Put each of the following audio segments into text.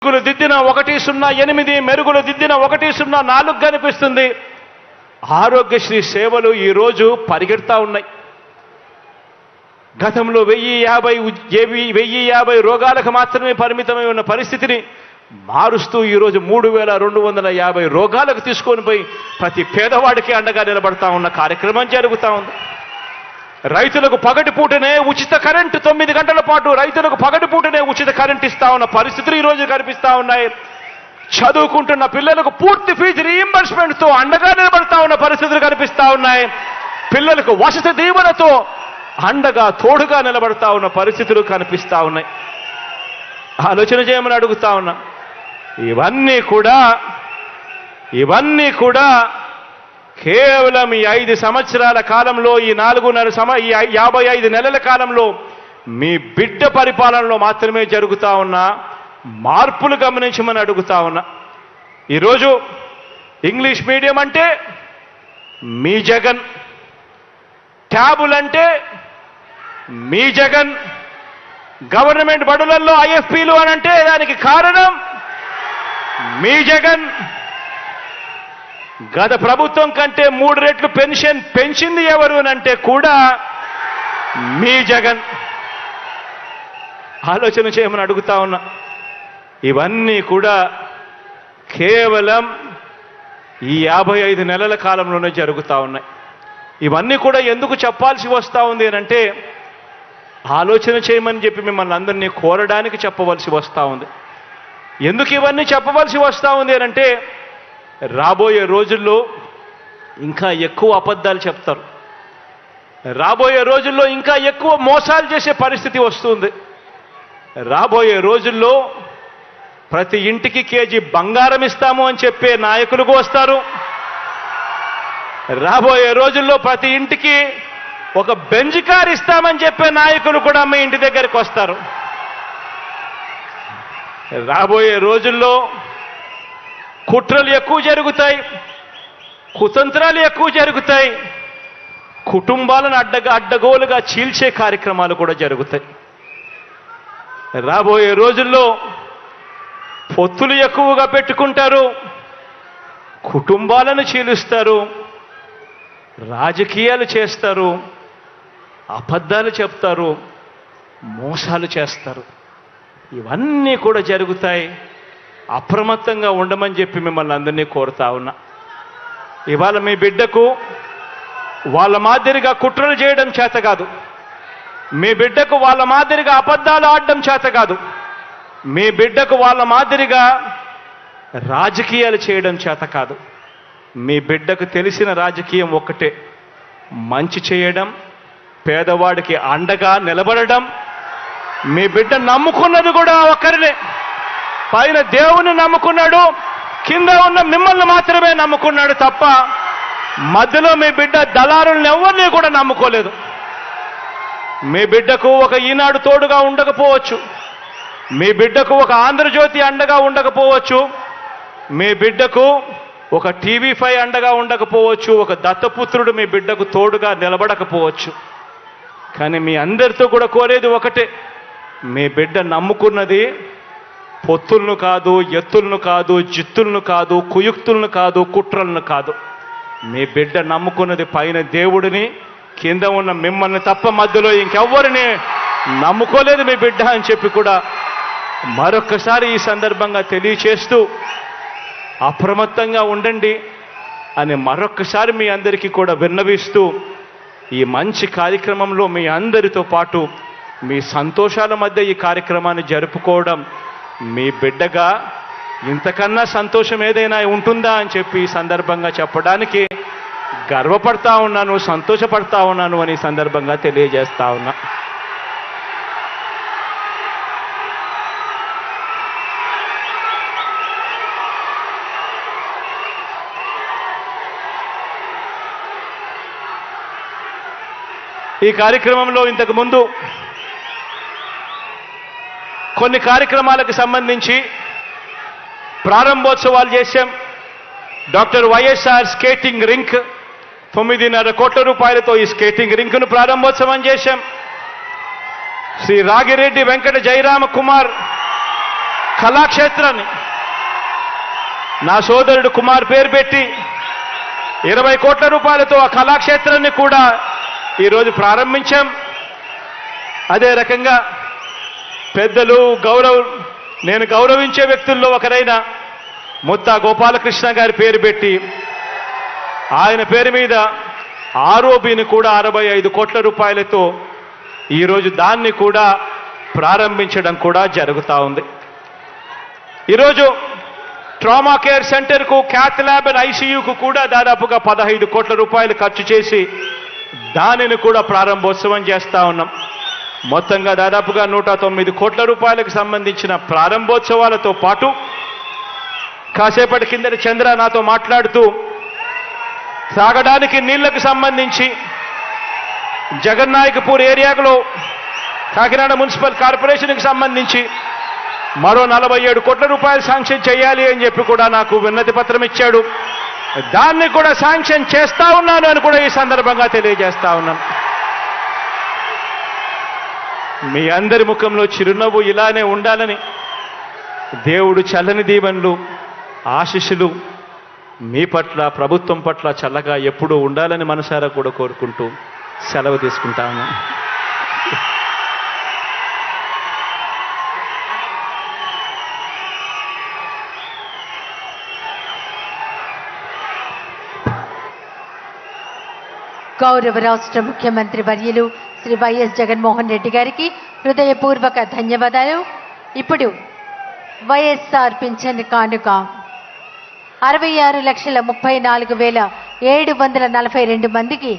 దిక్కులు దిద్దిన 108, మెరుగులు దిద్దిన 104 కనిపిస్తుంది. ఆరోగ్యశ్రీ సేవలు ఈరోజు పరిగెడతా ఉన్నాయి. గతంలో 1050 రోగాలకు మాత్రమే పరిమితమై ఉన్న పరిస్థితిని మారుస్తూ ఈరోజు 3250 రోగాలకు తీసుకొని పోయి ప్రతి పేదవాడికి అండగా నిలబడతా ఉన్న కార్యక్రమం జరుగుతూ ఉంది. రైతులకు పగటిపూటనే ఉచిత కరెంటు 9 గంటల పాటు రైతులకు పగటిపూటనే ఉచిత కరెంటు ఇస్తా ఉన్న పరిస్థితులు ఈరోజు కనిపిస్తా ఉన్నాయి. చదువుకుంటున్న పిల్లలకు పూర్తి ఫీజు రీయింబర్స్మెంట్తో అండగా నిలబడతా ఉన్న పరిస్థితులు కనిపిస్తా ఉన్నాయి. పిల్లలకు వసతి దీవెనతో అండగా తోడుగా నిలబడతా ఉన్న పరిస్థితులు కనిపిస్తా ఉన్నాయి. ఆలోచన చేయమని అడుగుతా ఉన్నా. ఇవన్నీ కూడా కేవలం ఈ 5 సంవత్సరాల కాలంలో, ఈ 55 నెలల కాలంలో మీ బిడ్డ పరిపాలనలో మాత్రమే జరుగుతా ఉన్న మార్పులు గమనించమని అడుగుతా ఉన్నా. ఈరోజు ఇంగ్లీష్ మీడియం అంటే మీ జగన్, ట్యాబులంటే మీ జగన్, గవర్నమెంట్ బడులలో ఐఎఫ్పీలు అనంటే దానికి కారణం మీ జగన్. గత ప్రభుత్వం కంటే 3 రెట్లు పెన్షన్ పెంచింది ఎవరు అనంటే కూడా మీ జగన్. ఆలోచన చేయమని అడుగుతా ఉన్నా. ఇవన్నీ కూడా కేవలం ఈ 55 నెలల కాలంలోనే జరుగుతూ ఉన్నాయి. ఇవన్నీ కూడా ఎందుకు చెప్పాల్సి వస్తూ ఉంది అనంటే ఆలోచన చేయమని చెప్పి మిమ్మల్ని అందరినీ కోరడానికి చెప్పవలసి వస్తూ ఉంది. ఎందుకు ఇవన్నీ చెప్పవలసి వస్తూ ఉంది అనంటే రాబోయే రోజుల్లో ఇంకా ఎక్కువ అబద్ధాలు చెప్తారు. రాబోయే రోజుల్లో ఇంకా ఎక్కువ మోసాలు చేసే పరిస్థితి వస్తుంది. రాబోయే రోజుల్లో ప్రతి ఇంటికి కేజీ బంగారం ఇస్తాము అని చెప్పే నాయకులు వస్తారు. రాబోయే రోజుల్లో ప్రతి ఇంటికి ఒక బెంజ్ కార్ ఇస్తామని చెప్పే నాయకులు కూడా మీ ఇంటి దగ్గరికి వస్తారు. రాబోయే రోజుల్లో కుట్రలు ఎక్కువ జరుగుతాయి, కుతంత్రాలు ఎక్కువ జరుగుతాయి, కుటుంబాలను అడ్డగోలుగా చీల్చే కార్యక్రమాలు కూడా జరుగుతాయి. రాబోయే రోజుల్లో పొత్తులు ఎక్కువగా పెట్టుకుంటారు, కుటుంబాలను చీలుస్తారు, రాజకీయాలు చేస్తారు, అబద్ధాలు చెప్తారు, మోసాలు చేస్తారు. ఇవన్నీ కూడా జరుగుతాయి. అప్రమత్తంగా ఉండమని చెప్పి మిమ్మల్ని అందరినీ కోరుతా ఉన్నా. ఇవాళ మీ బిడ్డకు వాళ్ళ మాదిరిగా కుట్రలు చేయడం చేత కాదు, మీ బిడ్డకు వాళ్ళ మాదిరిగా అబద్ధాలు ఆడడం చేత కాదు, మీ బిడ్డకు వాళ్ళ మాదిరిగా రాజకీయాలు చేయడం చేత కాదు. మీ బిడ్డకు తెలిసిన రాజకీయం ఒక్కటే, మంచి చేయడం, పేదవాడికి అండగా నిలబడడం. మీ బిడ్డ నమ్ముకున్నది కూడా ఒక్కరినే, పైన దేవుని నమ్ముకున్నాడు, కింద ఉన్న మిమ్మల్ని మాత్రమే నమ్ముకున్నాడు తప్ప మధ్యలో మీ బిడ్డ దళారులను ఎవరిని కూడా నమ్ముకోలేదు. మీ బిడ్డకు ఒక ఈనాడు తోడుగా ఉండకపోవచ్చు, మీ బిడ్డకు ఒక ఆంధ్రజ్యోతి అండగా ఉండకపోవచ్చు, మీ బిడ్డకు ఒక టీవీ5 అండగా ఉండకపోవచ్చు, ఒక దత్తపుత్రుడు మీ బిడ్డకు తోడుగా నిలబడకపోవచ్చు. కానీ మీ అందరితో కూడా కోరేది ఒకటే, మీ బిడ్డ నమ్ముకున్నది పొత్తులను కాదు, ఎత్తులను కాదు, జిత్తులను కాదు, కుయుక్తులను కాదు, కుట్రలను కాదు. మీ బిడ్డ నమ్ముకున్నది పైన దేవుడిని, కింద ఉన్న మిమ్మల్ని తప్ప మధ్యలో ఇంకెవ్వరిని నమ్ముకోలేదు మీ బిడ్డ అని చెప్పి కూడా మరొక్కసారి ఈ సందర్భంగా తెలియచేస్తూ అప్రమత్తంగా ఉండండి అని మరొక్కసారి మీ అందరికీ కూడా విన్నవిస్తూ ఈ మంచి కార్యక్రమంలో మీ అందరితో పాటు మీ సంతోషాల మధ్య ఈ కార్యక్రమాన్ని జరుపుకోవడం మీ బిడ్డగా ఇంతకన్నా సంతోషం ఏదైనా ఉంటుందా అని చెప్పి ఈ సందర్భంగా చెప్పడానికి గర్వపడతా ఉన్నాను, సంతోషపడతా ఉన్నాను అని సందర్భంగా తెలియజేస్తా ఉన్నా. ఈ కార్యక్రమంలో ఇంతకు ముందు కొన్ని కార్యక్రమాలకు సంబంధించి ప్రారంభోత్సవాలు చేశాం. డాక్టర్ వైఎస్ఆర్ స్కేటింగ్ రింక్ 9.5 కోట్ల రూపాయలతో ఈ స్కేటింగ్ రింక్ను ప్రారంభోత్సవం చేశాం. శ్రీ రాగిరెడ్డి వెంకట జయరామ కుమార్ కళాక్షేత్రాన్ని నా సోదరుడు కుమార్ పేరు పెట్టి 20 కోట్ల రూపాయలతో ఆ కళాక్షేత్రాన్ని కూడా ఈరోజు ప్రారంభించాం. అదే రకంగా పెద్దలు నేను గౌరవించే వ్యక్తుల్లో ఒకరైన ముత్తా గోపాలకృష్ణ గారి పేరు పెట్టి ఆయన పేరు మీద ఆర్ఓబిని కూడా 65 కోట్ల రూపాయలతో ఈరోజు దాన్ని కూడా ప్రారంభించడం కూడా జరుగుతూ ఉంది. ఈరోజు ట్రామా కేర్ సెంటర్కు, క్యాత్ ల్యాబ్ అండ్ ఐసీయూకు కూడా దాదాపుగా 15 కోట్ల రూపాయలు ఖర్చు చేసి దానిని కూడా ప్రారంభోత్సవం చేస్తూ ఉన్నాం. మొత్తంగా దాదాపుగా 109 కోట్ల రూపాయలకు సంబంధించిన ప్రారంభోత్సవాలతో పాటు కాసేపటి కిందటి చంద్ర నాతో మాట్లాడుతూ తాగడానికి నీళ్లకు సంబంధించి జగన్నాయకపూర్ ఏరియాలో కాకినాడ మున్సిపల్ కార్పొరేషన్కి సంబంధించి మరో 47 కోట్ల రూపాయలు శాంక్షన్ చేయాలి అని చెప్పి కూడా నాకు విన్నతి పత్రం ఇచ్చాడు. దాన్ని కూడా శాంక్షన్ చేస్తా ఉన్నాను అని కూడా ఈ సందర్భంగా తెలియజేస్తా ఉన్నాను. మీ అందరి ముఖంలో చిరునవ్వు ఇలానే ఉండాలని దేవుడు చల్లని దీవెనలు, ఆశీస్సులు మీ పట్ల, ప్రభుత్వం పట్ల చల్లగా ఎప్పుడూ ఉండాలని మనసారా కూడా కోరుకుంటూ సెలవు తీసుకుంటా ఉన్నాను. గౌరవ రాష్ట్ర ముఖ్యమంత్రి వర్యులు శ్రీ వైఎస్ జగన్మోహన్ రెడ్డి గారికి హృదయపూర్వక ధన్యవాదాలు. ఇప్పుడు వైఎస్ఆర్ పింఛన్ కానుక 66,34,742 మందికి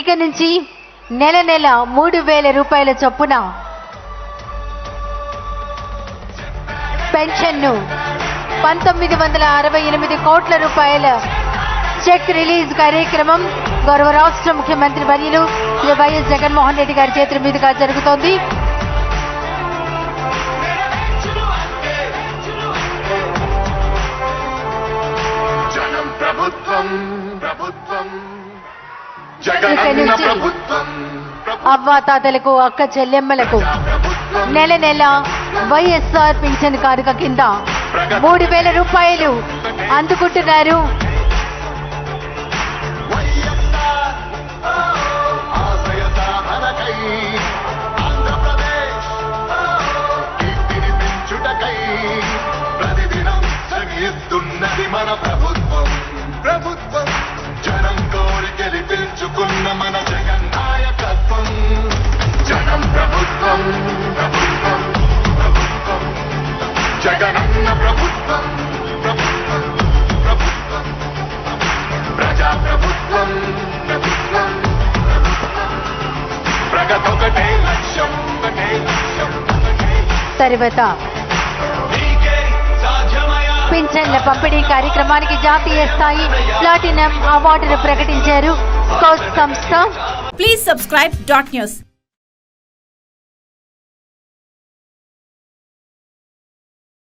ఇక నుంచి నెల 3,000 రూపాయల చొప్పున పెన్షన్ను 1968 కోట్ల రూపాయల చెక్ రిలీజ్ కార్యక్రమం గౌరవ రాష్ట్ర ముఖ్యమంత్రి వర్యులు శ్రీ వైఎస్ జగన్మోహన్ రెడ్డి గారి చేతుల మీదుగా జరుగుతోంది. అవ్వాతాతలకు, అక్క చెల్లెమ్మలకు నెల వైఎస్ఆర్ పింఛన్ కానుక కింద 3,000 రూపాయలు అందుకుంటున్నారు. మన ప్రభుత్వం జనం కోరి గెలిపించుకున్న మన జగన్ నాయకత్వం. జనం ప్రభుత్వం జగనన్న ప్రభుత్వం ప్రజా ప్రభుత్వం ప్రగతొకటే లక్ష్యం. తర్వాత పింఛన్ల పంపిణీ కార్యక్రమానికి జాతీయ స్థాయి ప్లాటినం అవార్డును ప్రకటించారు స్కౌట్ సంస్థ. Please subscribe .news.